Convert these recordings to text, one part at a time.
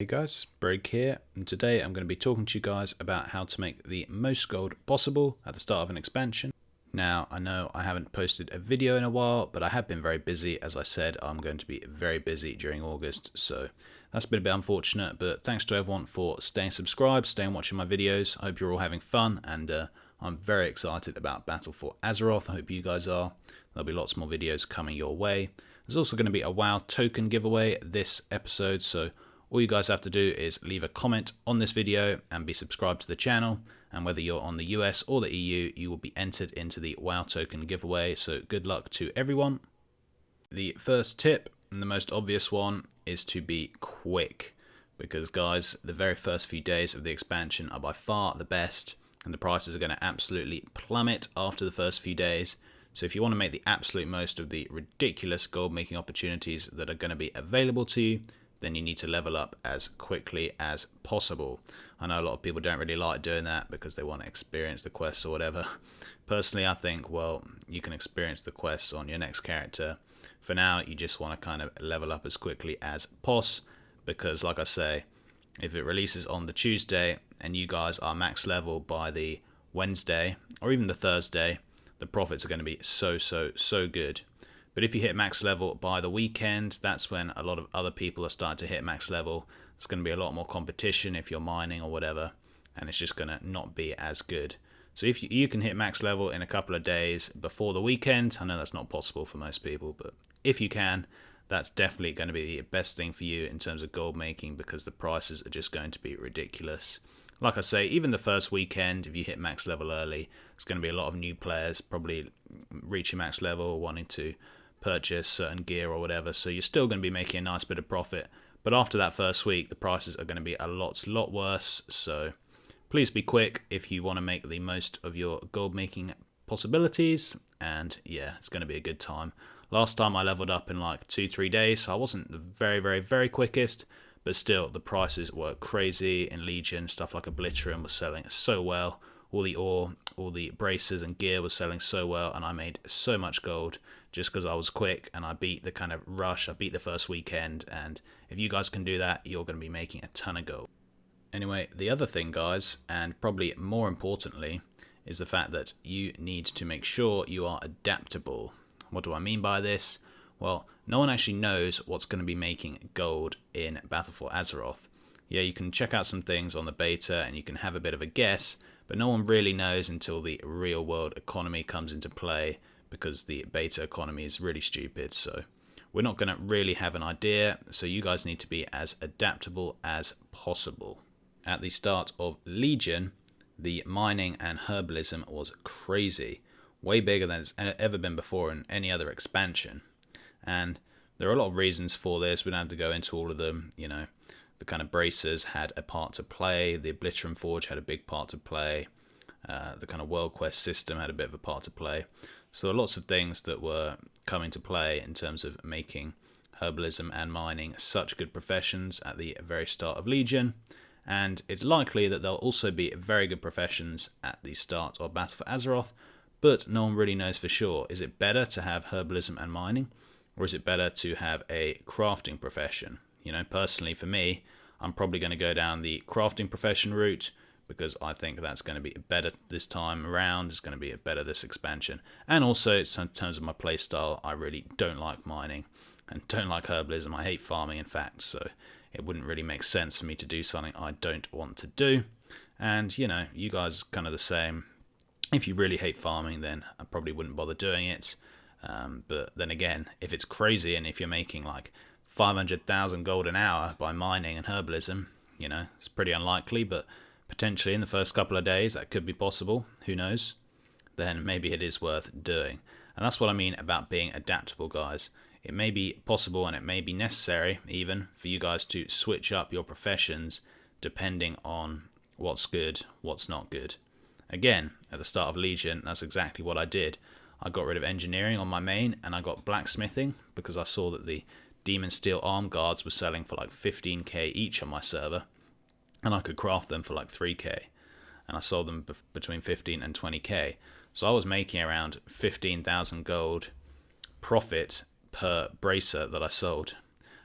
Hey guys, Break here, and today I'm going to be talking to you guys about how to make the most gold possible at the start of an expansion. Now, I know I haven't posted a video in a while, but I have been very busy. As I said, I'm going to be very busy during August, so that's been a bit unfortunate, but thanks to everyone for staying subscribed, staying watching my videos. I hope you're all having fun, and I'm very excited about Battle for Azeroth. I hope you guys are. There'll be lots more videos coming your way. There's also going to be a WoW token giveaway this episode, so all you guys have to do is leave a comment on this video and be subscribed to the channel, and whether you're on the US or the EU, you will be entered into the WoW token giveaway, so good luck to everyone. The first tip, and the most obvious one, is to be quick, because guys, the very first few days of the expansion are by far the best, and the prices are going to absolutely plummet after the first few days. So if you want to make the absolute most of the ridiculous gold making opportunities that are going to be available to you, then you need to level up as quickly as possible. I know a lot of people don't really like doing that because they want to experience the quests or whatever. Personally, I think, well, you can experience the quests on your next character. For now, you just want to kind of level up as quickly as poss, because like I say, if it releases on the Tuesday and you guys are max level by the Wednesday or even the Thursday, the profits are going to be so good. But if you hit max level by the weekend, that's when a lot of other people are starting to hit max level. It's going to be a lot more competition if you're mining or whatever, and it's just going to not be as good. So if you can hit max level in a couple of days before the weekend, I know that's not possible for most people, but if you can, that's definitely going to be the best thing for you in terms of gold making, because the prices are just going to be ridiculous. Like I say, even the first weekend, if you hit max level early, it's going to be a lot of new players probably reaching max level, wanting to purchase certain gear or whatever, so you're still going to be making a nice bit of profit. But after that first week, the prices are going to be a lot worse, so please be quick if you want to make the most of your gold making possibilities. And yeah, it's going to be a good time. Last time I leveled up in like 2-3 days, so I wasn't the very quickest, but still the prices were crazy. In Legion, stuff like Obliterate was selling so well, all the ore, all the braces and gear was selling so well, and I made so much gold just because I was quick and I beat the kind of rush, I beat the first weekend, and if you guys can do that, you're going to be making a ton of gold. Anyway, the other thing guys, and probably more importantly, is the fact that you need to make sure you are adaptable. What do I mean by this? Well, no one actually knows what's going to be making gold in Battle for Azeroth. Yeah, you can check out some things on the beta and you can have a bit of a guess, but no one really knows until the real world economy comes into play, because the beta economy is really stupid, so we're not going to really have an idea, so you guys need to be as adaptable as possible. At the start of Legion, the mining and herbalism was crazy, way bigger than it's ever been before in any other expansion, and there are a lot of reasons for this. We don't have to go into all of them. You know, the kind of bracers had a part to play, the Obliterate Forge had a big part to play, the kind of world quest system had a bit of a part to play. So there are lots of things that were coming to play in terms of making herbalism and mining such good professions at the very start of Legion, and it's likely that there'll also be very good professions at the start of Battle for Azeroth, but no one really knows for sure. Is it better to have herbalism and mining, or is it better to have a crafting profession? You know, personally for me, I'm probably going to go down the crafting profession route, because I think that's going to be better this time around. It's going to be better this expansion. And also, in terms of my playstyle, I really don't like mining and don't like herbalism. I hate farming, in fact, so it wouldn't really make sense for me to do something I don't want to do. And, you know, you guys are kind of the same. If you really hate farming, then I probably wouldn't bother doing it. But then again, if it's crazy and if you're making like 500,000 gold an hour by mining and herbalism, you know, it's pretty unlikely, but potentially in the first couple of days that could be possible, who knows, then maybe it is worth doing. And that's what I mean about being adaptable, guys. It may be possible and it may be necessary even for you guys to switch up your professions depending on what's good, what's not good. Again, at the start of Legion, that's exactly what I did. I got rid of engineering on my main and I got blacksmithing, because I saw that the Demon Steel arm guards were selling for like 15k each on my server, and I could craft them for like 3k, and I sold them between 15 and 20k. So I was making around 15,000 gold profit per bracer that I sold,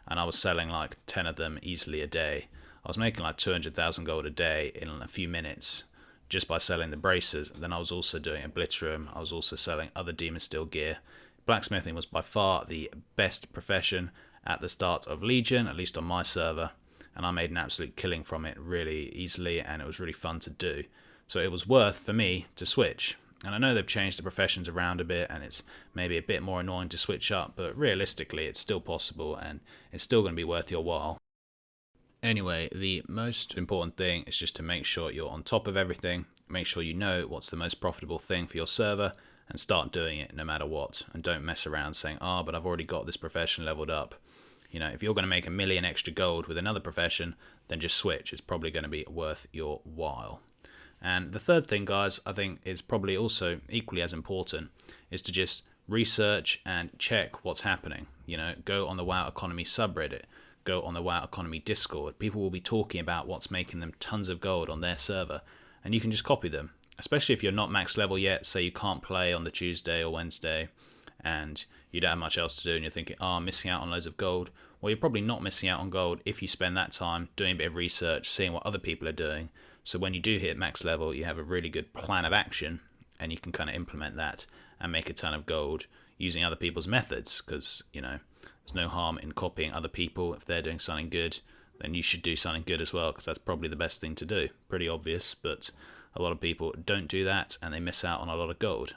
and I was selling like 10 of them easily a day. I was making like 200,000 gold a day in a few minutes just by selling the bracers. Then I was also doing Obliterum. I was also selling other Demon Steel gear. Blacksmithing was by far the best profession at the start of Legion, at least on my server, and I made an absolute killing from it really easily, and it was really fun to do. So it was worth for me to switch. And I know they've changed the professions around a bit, and it's maybe a bit more annoying to switch up, but realistically it's still possible, and it's still going to be worth your while. Anyway, the most important thing is just to make sure you're on top of everything, make sure you know what's the most profitable thing for your server, and start doing it no matter what. And don't mess around saying, but I've already got this profession leveled up. You know, if you're going to make 1 million extra gold with another profession, then just switch. It's probably going to be worth your while. And the third thing, guys, I think is probably also equally as important, is to just research and check what's happening. You know, go on the WoW Economy subreddit, go on the WoW Economy Discord. People will be talking about what's making them tons of gold on their server, and you can just copy them. Especially if you're not max level yet, say you can't play on the Tuesday or Wednesday, and you don't have much else to do, and you're thinking, I'm missing out on loads of gold. Well, you're probably not missing out on gold if you spend that time doing a bit of research, seeing what other people are doing. So when you do hit max level, you have a really good plan of action, and you can kind of implement that and make a ton of gold using other people's methods, because, you know, there's no harm in copying other people. If they're doing something good, then you should do something good as well, because that's probably the best thing to do. Pretty obvious, but a lot of people don't do that, and they miss out on a lot of gold.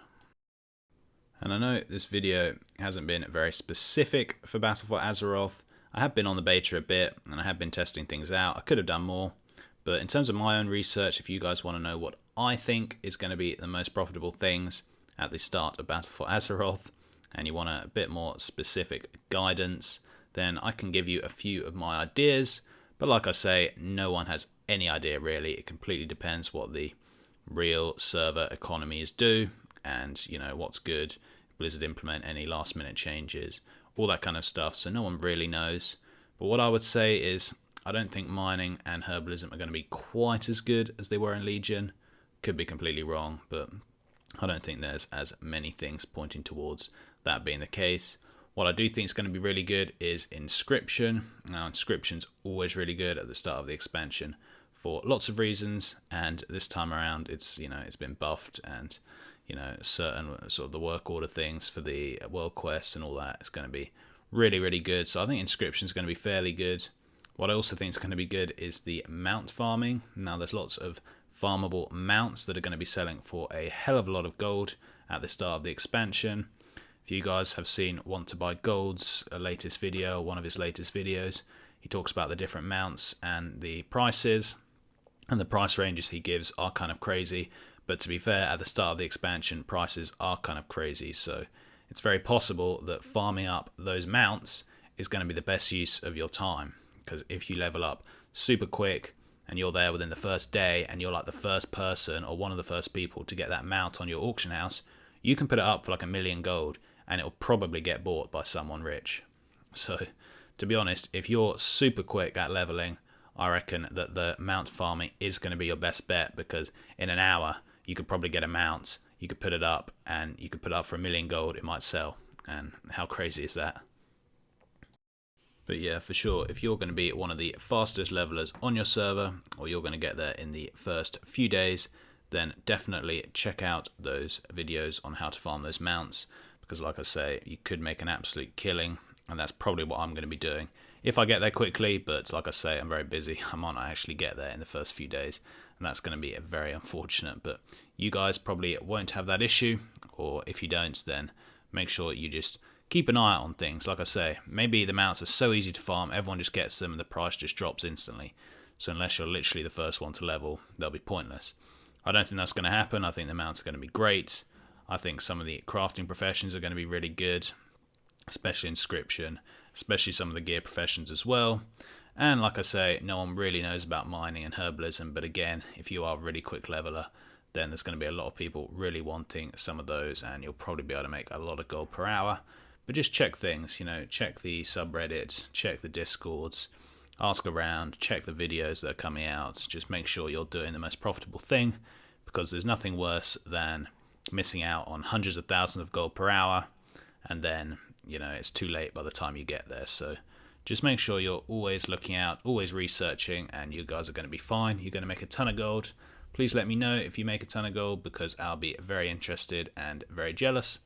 And I know this video hasn't been very specific for Battle for Azeroth. I have been on the beta a bit, and I have been testing things out. I could have done more, but in terms of my own research, if you guys want to know what I think is going to be the most profitable things at the start of Battle for Azeroth, and you want a bit more specific guidance, then I can give you a few of my ideas. But like I say, no one has any idea really. It completely depends what the real server economies do, and you know what's good. Blizzard implement any last minute changes, all that kind of stuff. So no one really knows. But what I would say is, I don't think mining and herbalism are going to be quite as good as they were in Legion. Could be completely wrong, but I don't think there's as many things pointing towards that being the case. What I do think is going to be really good is Inscription. Now, Inscription's always really good at the start of the expansion for lots of reasons, and this time around it's, you know, it's been buffed, and you know, certain sort of the work order things for the world quests and all that is going to be really, really good. So I think Inscription is going to be fairly good. What I also think is going to be good is the mount farming. Now there's lots of farmable mounts that are going to be selling for a hell of a lot of gold at the start of the expansion. If you guys have seen Want to Buy Gold's latest video, one of his latest videos, he talks about the different mounts and the prices, and the price ranges he gives are kind of crazy. But to be fair, at the start of the expansion, prices are kind of crazy, so it's very possible that farming up those mounts is going to be the best use of your time, because if you level up super quick and you're there within the first day and you're like the first person or one of the first people to get that mount on your auction house, you can put it up for like 1 million gold and it'll probably get bought by someone rich. So to be honest, if you're super quick at leveling, I reckon that the mount farming is going to be your best bet, because in an hour you could probably get a mount, you could put it up, and you could put it up for 1 million gold, it might sell. And how crazy is that? But yeah, for sure, if you're going to be one of the fastest levelers on your server, or you're going to get there in the first few days, then definitely check out those videos on how to farm those mounts, because like I say, you could make an absolute killing, and that's probably what I'm going to be doing if I get there quickly. But like I say, I'm very busy. I might not actually get there in the first few days, and that's going to be very unfortunate. But you guys probably won't have that issue, or if you don't, then make sure you just keep an eye out on things. Like I say, maybe the mounts are so easy to farm, everyone just gets them and the price just drops instantly. So unless you're literally the first one to level, they'll be pointless. I don't think that's going to happen. I think the mounts are going to be great. I think some of the crafting professions are going to be really good, especially Inscription, especially some of the gear professions as well. And like I say, no one really knows about mining and herbalism, but again, if you are a really quick leveler, then there's going to be a lot of people really wanting some of those, and you'll probably be able to make a lot of gold per hour. But just check things, you know, check the subreddits, check the discords, ask around, check the videos that are coming out. Just make sure you're doing the most profitable thing, because there's nothing worse than missing out on hundreds of thousands of gold per hour, and then, you know, it's too late by the time you get there. So Just make sure you're always looking out, always researching, and you guys are going to be fine. You're going to make a ton of gold. Please let me know if you make a ton of gold, because I'll be very interested and very jealous,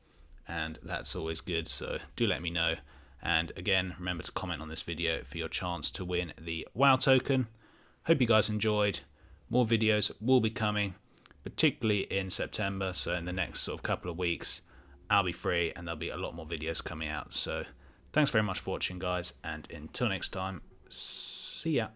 and that's always good, so do let me know. And again, remember to comment on this video for your chance to win the WoW token. Hope you guys enjoyed. More videos will be coming, particularly in September, so in the next sort of couple of weeks I'll be free and there'll be a lot more videos coming out. So thanks very much for watching, guys, and until next time, see ya.